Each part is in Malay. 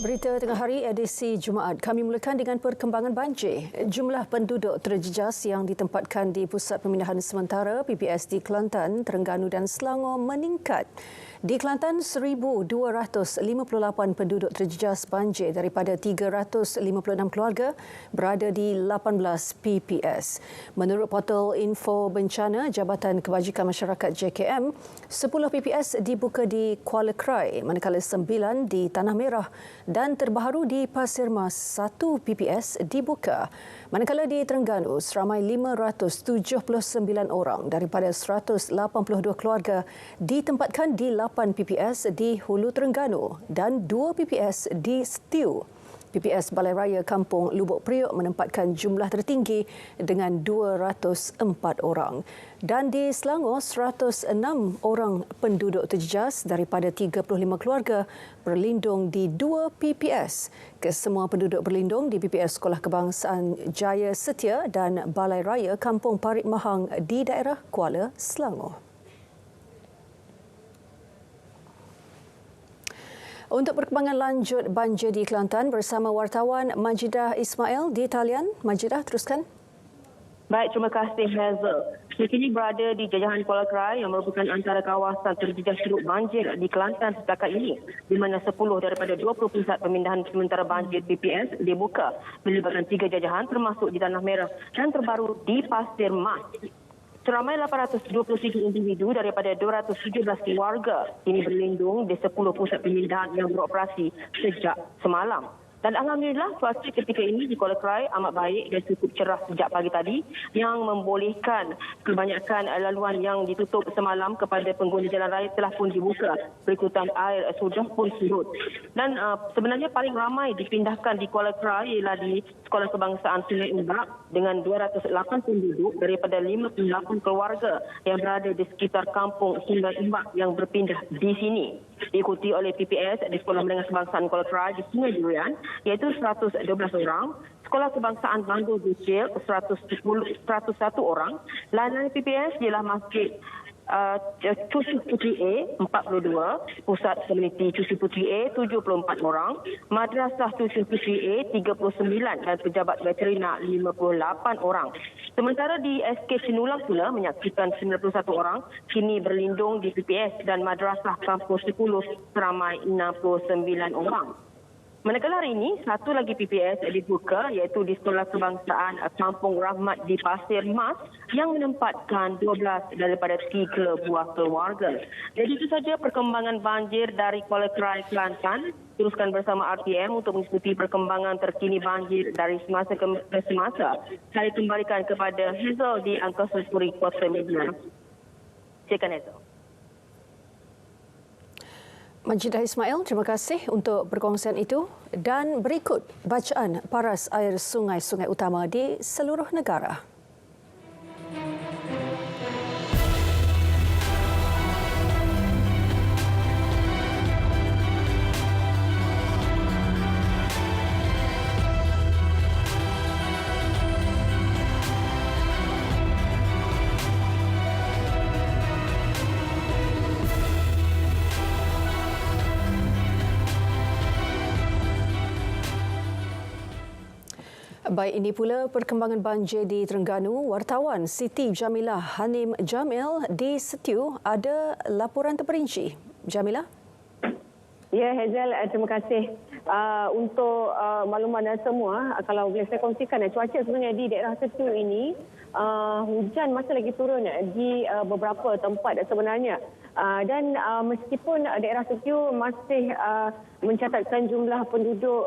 Berita tengah hari edisi Jumaat. Kami mulakan dengan perkembangan banjir. Jumlah penduduk terjejas yang ditempatkan di Pusat Pemindahan Sementara PPS di Kelantan, Terengganu dan Selangor meningkat. Di Kelantan, 1,258 penduduk terjejas banjir daripada 356 keluarga berada di 18 PPS. Menurut portal Info Bencana Jabatan Kebajikan Masyarakat JKM, 10 PPS dibuka di Kuala Krai, manakala 9 di Tanah Merah dan terbaru di Pasir Mas 1 PPS dibuka. Manakala di Terengganu, seramai 579 orang daripada 182 keluarga ditempatkan di 8 PPS di Hulu Terengganu dan 2 PPS di Setiu. PPS Balai Raya Kampung Lubuk Priok menempatkan jumlah tertinggi dengan 204 orang. Dan di Selangor, 106 orang penduduk terjejas daripada 35 keluarga berlindung di 2 PPS. Kesemua penduduk berlindung di PPS Sekolah Kebangsaan Jaya Setia dan Balai Raya Kampung Parit Mahang di daerah Kuala Selangor. Untuk perkembangan lanjut banjir di Kelantan bersama wartawan Majidah Ismail di talian. Majidah, teruskan. Baik, terima kasih Hazel. Saya kini berada di Jajahan Kuala Krai yang merupakan antara kawasan terjejas teruk banjir di Kelantan setakat ini, di mana 10 daripada 20 pusat pemindahan sementara banjir PPS dibuka melibatkan 3 jajahan termasuk di Tanah Merah dan terbaru di Pasir Mas. Seramai 823 individu daripada 217 keluarga kini berlindung di 10 pusat pemindahan yang beroperasi sejak semalam. Dan alhamdulillah cuaca ketika ini di Kuala Krai amat baik dan cukup cerah sejak pagi tadi yang membolehkan kebanyakan laluan yang ditutup semalam kepada pengguna jalan raya telah pun dibuka. Berikutan air sudah pun surut. Dan sebenarnya paling ramai dipindahkan di Kuala Krai ialah di Sekolah Kebangsaan Sungai Umbak dengan 208 penduduk daripada 58 keluarga yang berada di sekitar kampung Sungai Umbak yang berpindah di sini. Diikuti oleh PPS di Sekolah Menengah Kebangsaan Kuala Krai di Sungai Durian iaitu 112 orang, Sekolah Kebangsaan Bandar Bucil 101 orang, lain-lain PPS ialah Masjid Cucu Puteri A 42, Pusat Komuniti Cucu Puteri A 74 orang, Madrasah Cucu Puteri A 39 dan pejabat veterina 58 orang. Sementara di SK Sinulang pula menyaksikan 91 orang kini berlindung di PPS dan Madrasah Kampus 10 seramai 69 orang. Manakala hari ini, satu lagi PPS dibuka iaitu di Sekolah Kebangsaan Kampung Rahmat di Pasir Mas yang menempatkan 12 daripada 3 buah keluarga. Jadi itu saja perkembangan banjir dari Kuala Krai, Kelantan. Teruskan bersama RTM untuk mengikuti perkembangan terkini banjir dari semasa ke semasa. Saya kembalikan kepada Hazel di Angkasa Puri Kota Media. Silakan Hazel. Majidah Ismail, terima kasih untuk perkongsian itu. Dan berikut bacaan paras air sungai-sungai utama di seluruh negara. Baik, ini pula perkembangan banjir di Terengganu. Wartawan Siti Jamilah Hanim Jamil di Setiu ada laporan terperinci. Jamilah? Ya, Hazel, terima kasih. Untuk makluman semua, kalau boleh saya kongsikan, cuaca sebenarnya di daerah Setiu ini, hujan masih lagi turun di beberapa tempat sebenarnya. Dan meskipun daerah Setiu masih mencatatkan jumlah penduduk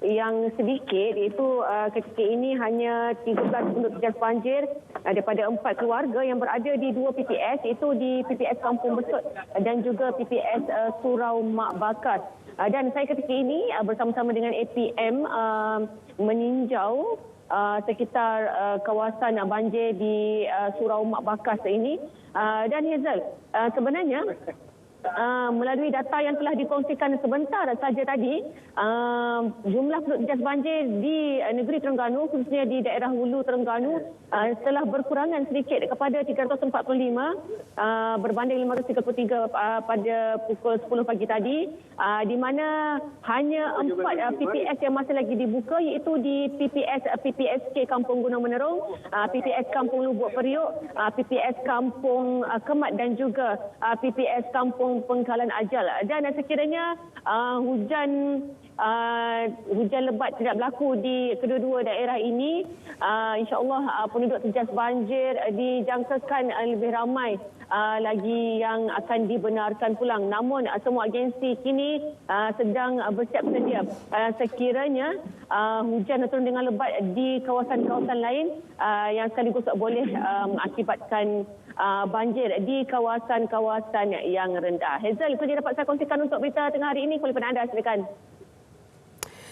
yang sedikit, iaitu ketika ini hanya 13 penduduk terjejas banjir daripada 4 keluarga yang berada di 2 PPS, iaitu di PPS Kampung Besut dan juga PPS Surau Mak Bakas. Dan saya ketika ini bersama-sama dengan APM meninjau sekitar kawasan banjir di Surau Mak Bakas ini. Dan Hazel, sebenarnya melalui data yang telah dikongsikan sebentar saja tadi, jumlah penduduk terjejas banjir di negeri Terengganu, khususnya di daerah Hulu Terengganu, telah berkurangan sedikit kepada 345 berbanding 533 pada pukul 10 pagi tadi, di mana hanya 4 PPS yang masih lagi dibuka, iaitu di PPSK Kampung Gunung Menerung, PPS Kampung Lubuk Periuk, PPS Kampung Kemat dan juga PPS Kampung Pengkalan Ajal. Dan sekiranya hujan lebat tidak berlaku di kedua-dua daerah ini, insya-Allah penduduk terjejas banjir dijangkakan lebih ramai lagi yang akan dibenarkan pulang. Namun semua agensi kini sedang bersiap sedia sekiranya hujan turun dengan lebat di kawasan-kawasan lain yang sekaligus boleh mengakibatkan banjir di kawasan-kawasan yang rendah. Hazel, itu dia dapat saya kongsikan untuk berita tengah hari ini. Kepada anda, silakan.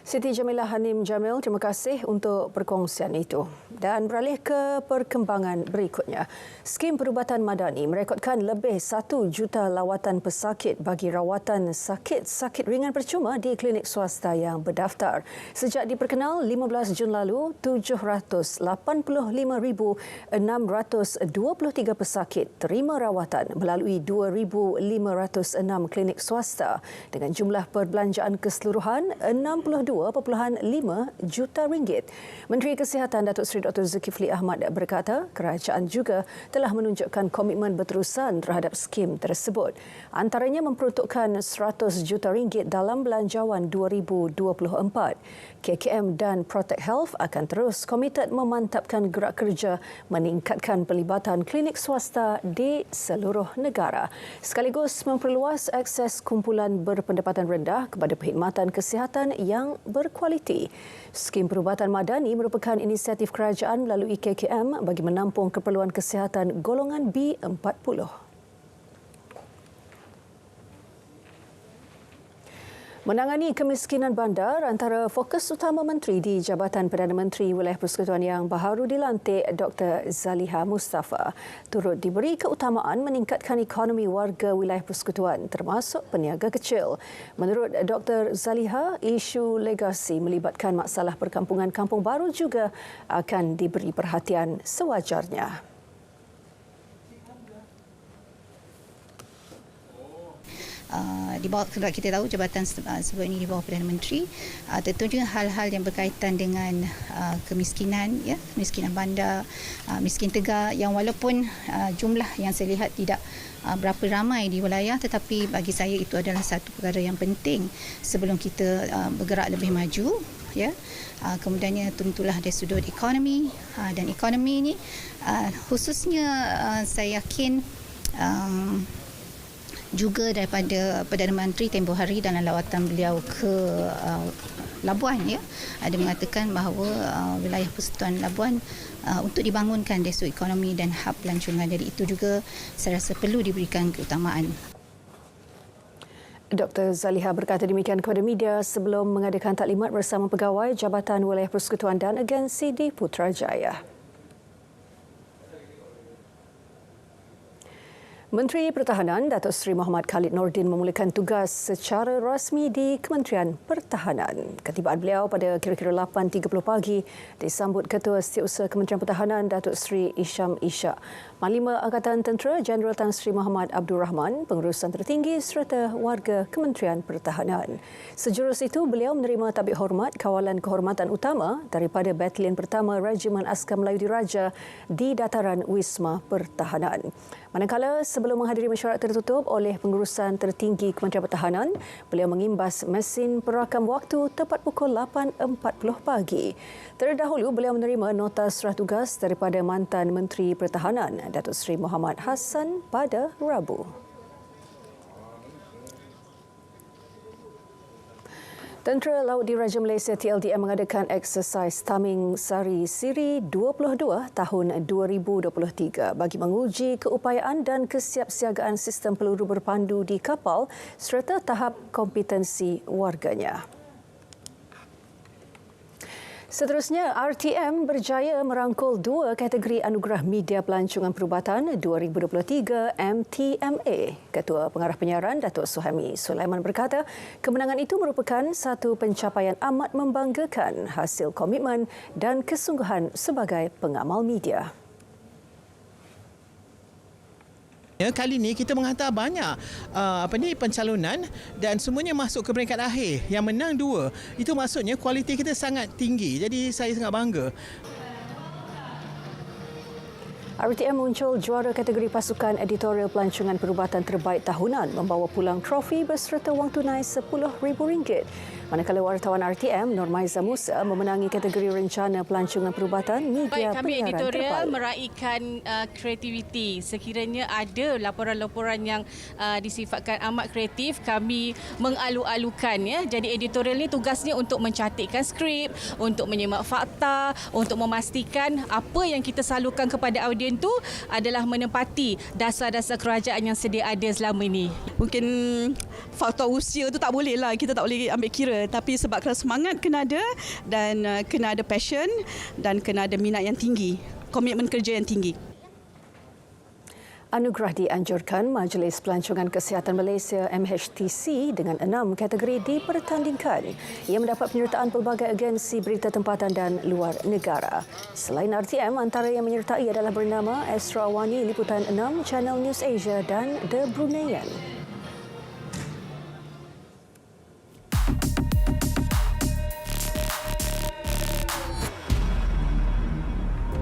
Siti Jamilah Hanim Jamil, terima kasih untuk perkongsian itu. Dan beralih ke perkembangan berikutnya. Skim Perubatan Madani merekodkan lebih 1 juta lawatan pesakit bagi rawatan sakit-sakit ringan percuma di klinik swasta yang berdaftar. Sejak diperkenal 15 Jun lalu, 785,623 pesakit terima rawatan melalui 2,506 klinik swasta dengan jumlah perbelanjaan keseluruhan 62.5 juta ringgit. Menteri Kesihatan Datuk Seri Dr. Zulkifli Ahmad berkata kerajaan juga telah menunjukkan komitmen berterusan terhadap skim tersebut. Antaranya memperuntukkan 100 juta ringgit dalam belanjawan 2024. KKM dan Protect Health akan terus komited memantapkan gerak kerja meningkatkan pelibatan klinik swasta di seluruh negara sekaligus memperluas akses kumpulan berpendapatan rendah kepada perkhidmatan kesihatan yang berkualiti. Skim Perubatan Madani merupakan inisiatif kerajaan melalui KKM bagi menampung keperluan kesihatan golongan B40. Menangani kemiskinan bandar antara fokus utama Menteri di Jabatan Perdana Menteri Wilayah Persekutuan yang baharu dilantik Dr. Zaliha Mustafa. Turut diberi keutamaan meningkatkan ekonomi warga wilayah persekutuan termasuk peniaga kecil. Menurut Dr. Zaliha, isu legasi melibatkan masalah perkampungan kampung baru juga akan diberi perhatian sewajarnya. Di bawah, kita tahu jabatan sebelum ini di bawah Perdana Menteri, tentunya hal-hal yang berkaitan dengan kemiskinan, ya, kemiskinan bandar, miskin tegak, yang walaupun jumlah yang saya lihat tidak berapa ramai di wilayah, tetapi bagi saya itu adalah satu perkara yang penting sebelum kita bergerak lebih maju, ya. Kemudiannya tentulah dari sudut ekonomi, dan ekonomi ini khususnya saya yakin juga daripada Perdana Menteri tempoh hari dalam lawatan beliau ke Labuan, ya, ada mengatakan bahawa wilayah persekutuan Labuan untuk dibangunkan dari sudut ekonomi dan hub pelancongan. Jadi itu juga saya rasa perlu diberikan keutamaan. Dr. Zaliha berkata demikian kepada media sebelum mengadakan taklimat bersama pegawai Jabatan Wilayah Persekutuan dan agensi di Putrajaya. Menteri Pertahanan Datuk Seri Muhammad Khalid Nordin memulakan tugas secara rasmi di Kementerian Pertahanan. Ketibaan beliau pada kira-kira 8.30 pagi disambut Ketua Setiausaha Kementerian Pertahanan Datuk Seri Isham Ishak, Panglima Angkatan Tentera Jeneral Tan Sri Muhammad Abdul Rahman, pengurusan tertinggi serta warga Kementerian Pertahanan. Sejurus itu, beliau menerima tabik hormat kawalan kehormatan utama daripada Batalion Pertama Regimen Askar Melayu Diraja di dataran Wisma Pertahanan. Manakala sebelum menghadiri mesyuarat tertutup oleh pengurusan tertinggi Kementerian Pertahanan, beliau mengimbas mesin perakam waktu tepat pukul 8.40 pagi. Terdahulu, beliau menerima nota serah tugas daripada mantan Menteri Pertahanan Datuk Seri Muhammad Hassan pada Rabu. Tentera Laut Diraja Malaysia TLDM mengadakan eksersis Taming Sari Siri 22 tahun 2023 bagi menguji keupayaan dan kesiapsiagaan sistem peluru berpandu di kapal serta tahap kompetensi warganya. Seterusnya, RTM berjaya merangkul 2 kategori Anugerah Media Pelancongan Perubatan 2023 MTMA. Ketua Pengarah Penyiaran Datuk Suhaimi Sulaiman berkata, kemenangan itu merupakan satu pencapaian amat membanggakan hasil komitmen dan kesungguhan sebagai pengamal media. Kali ini kita menghantar banyak pencalonan dan semuanya masuk ke peringkat akhir. Yang menang 2. Itu maksudnya kualiti kita sangat tinggi. Jadi saya sangat bangga. RTM muncul juara kategori pasukan editorial pelancongan perubatan terbaik tahunan membawa pulang trofi berserta wang tunai RM10,000. Manakala wartawan RTM Normaiza Musa memenangi kategori rencana pelancongan perubatan media kami penyiaran editorial terbaik. meraihkan kreativiti. Sekiranya ada laporan-laporan yang disifatkan amat kreatif, kami mengalu-alukan ya. Jadi editorial ni tugasnya untuk mencantikkan skrip, untuk menyemak fakta, untuk memastikan apa yang kita salurkan kepada audien tu adalah menepati dasar-dasar kerajaan yang sedia ada selama ini. Mungkin faktor usia tu tak boleh lah, kita tak boleh ambil kira, tapi sebab semangat kena ada dan kena ada passion dan kena ada minat yang tinggi, komitmen kerja yang tinggi. Anugerah dianjurkan Majlis Pelancongan Kesihatan Malaysia MHTC dengan 6 kategori dipertandingkan. Ia mendapat penyertaan pelbagai agensi berita tempatan dan luar negara. Selain RTM, antara yang menyertai adalah bernama Esra Wani Liputan 6, Channel News Asia dan The Bruneian.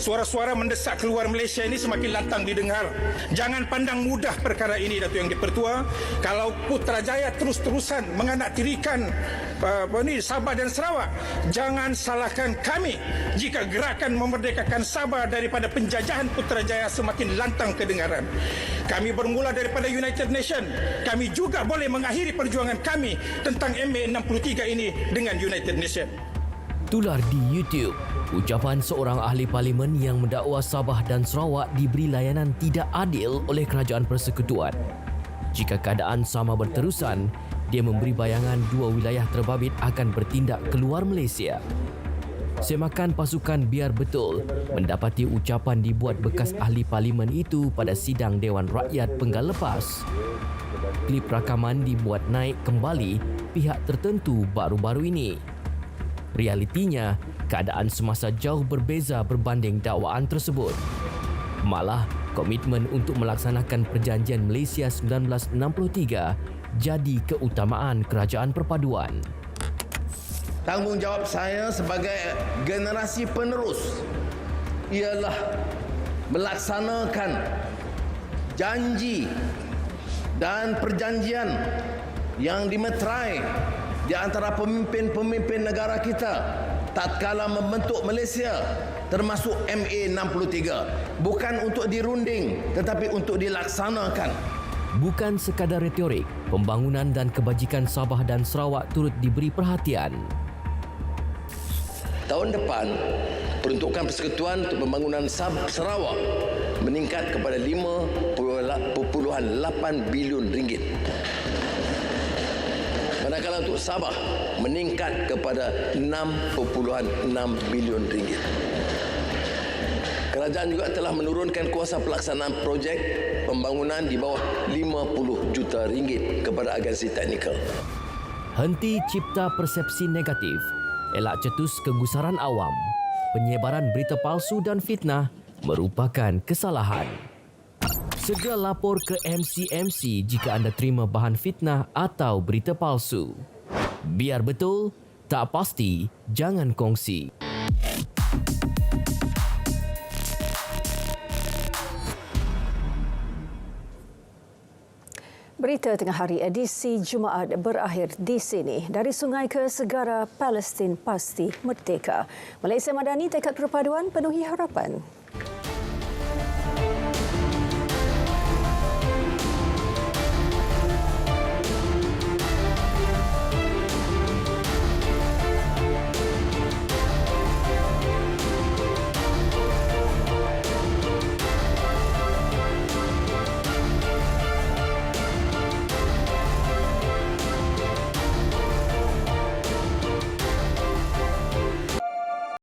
Suara-suara mendesak keluar Malaysia ini semakin lantang didengar. Jangan pandang mudah perkara ini, Datuk Yang Di-Pertua. Kalau Putrajaya terus-terusan menganaktirikan Sabah dan Sarawak, jangan salahkan kami jika gerakan memerdekakan Sabah daripada penjajahan Putrajaya semakin lantang kedengaran. Kami bermula daripada United Nations. Kami juga boleh mengakhiri perjuangan kami tentang MA63 ini dengan United Nations. Tular di YouTube, ucapan seorang ahli parlimen yang mendakwa Sabah dan Sarawak diberi layanan tidak adil oleh Kerajaan Persekutuan. Jika keadaan sama berterusan, dia memberi bayangan 2 wilayah terbabit akan bertindak keluar Malaysia. Semakan pasukan Biar Betul mendapati ucapan dibuat bekas ahli parlimen itu pada sidang Dewan Rakyat penggal lepas. Klip rakaman dibuat naik kembali pihak tertentu baru-baru ini. Realitinya, keadaan semasa jauh berbeza berbanding dakwaan tersebut. Malah, komitmen untuk melaksanakan Perjanjian Malaysia 1963 jadi keutamaan Kerajaan Perpaduan. Tanggungjawab saya sebagai generasi penerus ialah melaksanakan janji dan perjanjian yang dimeterai di antara pemimpin-pemimpin negara kita tatkala membentuk Malaysia, termasuk MA63, bukan untuk dirunding tetapi untuk dilaksanakan. Bukan sekadar retorik, pembangunan dan kebajikan Sabah dan Sarawak turut diberi perhatian. Tahun depan, peruntukan persekutuan untuk pembangunan Sarawak meningkat kepada 5.8 bilion ringgit. Manakala untuk Sabah meningkat kepada 6.6 bilion ringgit. Kerajaan juga telah menurunkan kuasa pelaksanaan projek pembangunan di bawah 50 juta ringgit kepada agensi teknikal. Henti cipta persepsi negatif, elak cetus kegusaran awam. Penyebaran berita palsu dan fitnah merupakan kesalahan. Segera lapor ke MCMC jika anda terima bahan fitnah atau berita palsu. Biar betul, tak pasti, jangan kongsi. Berita tengah hari edisi Jumaat berakhir di sini. Dari sungai ke segara, Palestin pasti merdeka. Malaysia Madani tekad perpaduan penuhi harapan.